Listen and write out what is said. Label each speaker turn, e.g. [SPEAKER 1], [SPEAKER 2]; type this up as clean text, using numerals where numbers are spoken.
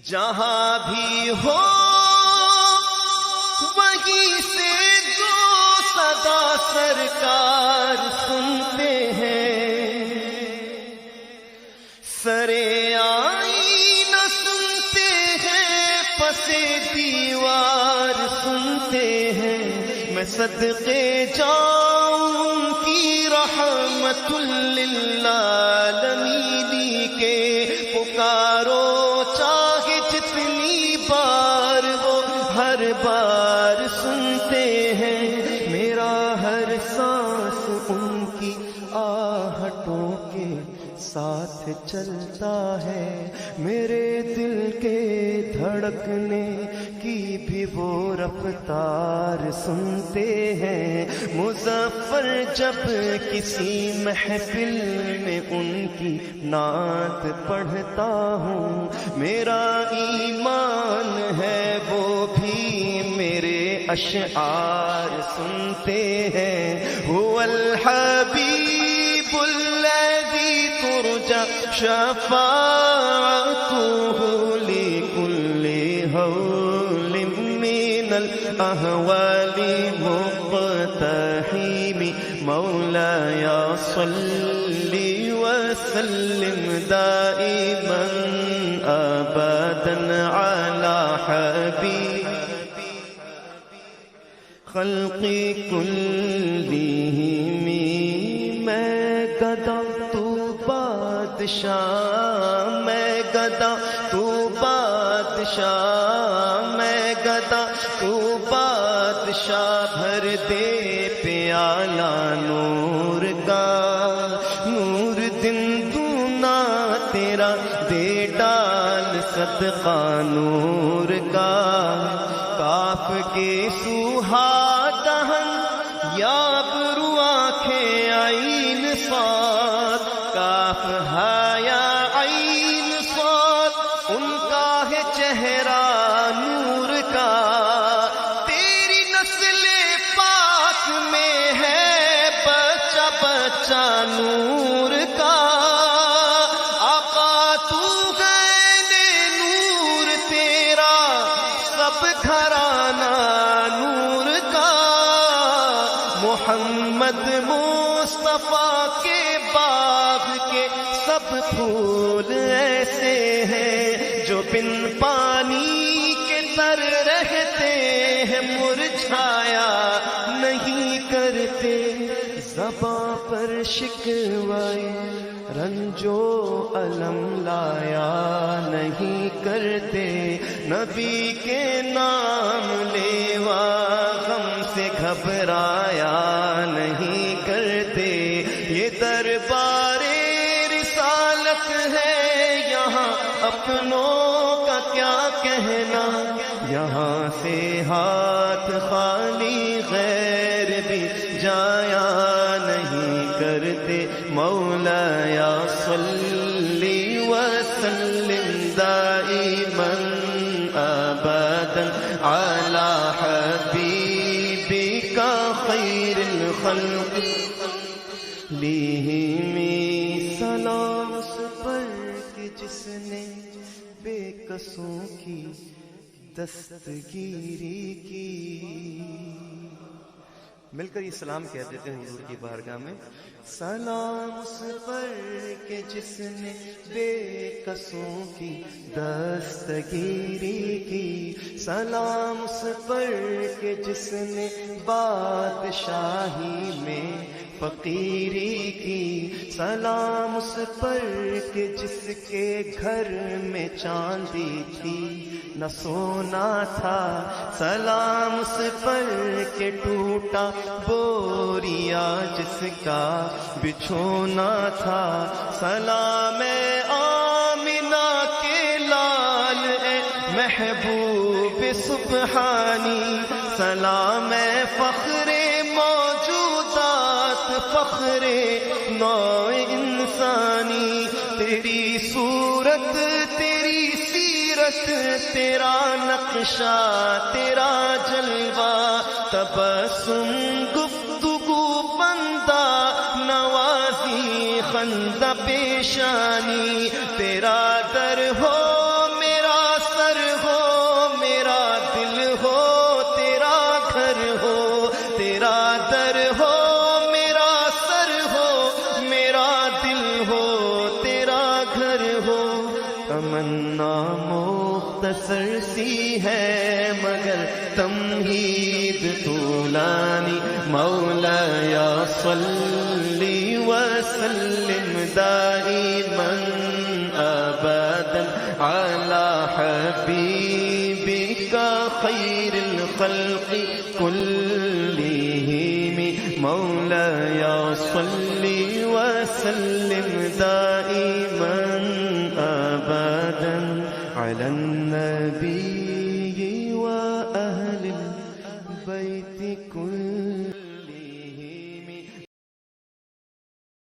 [SPEAKER 1] جہاں بھی ہو وہیں سے جو صدا سرکار سنتے ہیں، سرے آئینہ سنتے ہیں، پسے دیوار سنتے ہیں، میں صدقے جاؤں ان کی رحمت للعالمین کے، پکارو چاہے جتنی بار وہ ہر بار سنتے ہیں، میرا ہر سانس ان کی آہٹوں کے ساتھ چلتا ہے، میرے دل کے دھڑکنے کی بھی وہ رفتار سنتے ہیں، مظفر جب کسی محفل میں ان کی نعت پڑھتا ہوں، میرا ایمان ہے وہ بھی میرے اشعار سنتے ہیں، هو الحبیب الذی ترجى شفاعته لكل هول من الأهوال مقتحم، مولاي صل وسلم دائما أبدا على حبيب خلق كلهم، میں گدا تو بادشاہ، میں گدا تو بادشاہ، میں گدا تو بادشاہ، بھر دے پیالہ نور کا، نور دن دونا تیرا دے ڈال صدقہ نور کا، کاف کے سوہا دہن یا برو آنکھیں عین صاد، کاف ہایا عین صاد، ان کا ہے چہرہ نور کا، تیری نسل پاک میں ہے بچہ بچہ نور کا، آقا تو ہے نور تیرا سب گھرانہ نور کا، محمد مصطفیٰ کے باغ کے سب پھول ایسے ہیں جو بن پانی کے تر رہتے ہیں، مرجھایا نہیں کرتے، زباں پر شکوائے رنج و الم لایا نہیں کرتے، نبی کے نام لیوا غم سے گھبرایا نہیں کرتے، یہ دربار رسالت ہے یہاں اپنوں کا کیا کہنا، یہاں سے ہاتھ خالی غیر بھی جایا نہیں کرتے، مولاي صل وسلم دائما ابدا على حبيبك خير الخلق، لیہمی سلام اس پر کہ جس نے بے قصوں کی دستگیری کی، مل کر یہ سلام کہہ دیتے ہیں حضور کی بارگاہ میں، سلام اس پر کہ جس نے بے قصوں کی دستگیری کی، سلام اس پر کہ جس نے بادشاہی میں فقیری کی، سلام اس پر کہ جس کے گھر میں چاندی تھی نہ سونا تھا، سلام اس پر کہ ٹوٹا بوریا جس کا بچھونا تھا، سلام آمنہ کے لال اے محبوب سبحانی، سلام فخر موجودات فخر نوع انسانی، تیری صورت تیری سیرت تیرا نقشہ تیرا جلوہ، تبسم گفتگو بندہ نوازی خندہ پیشانی، تیرا در ہو میرا تمنا مختصر سی ہے مگر تمہید طولانی مولا یا صلی وسلم دائما ابدا علی حبیبک خیر الخلق كلهم مولاي صل وسلم دائما أبدا على النبي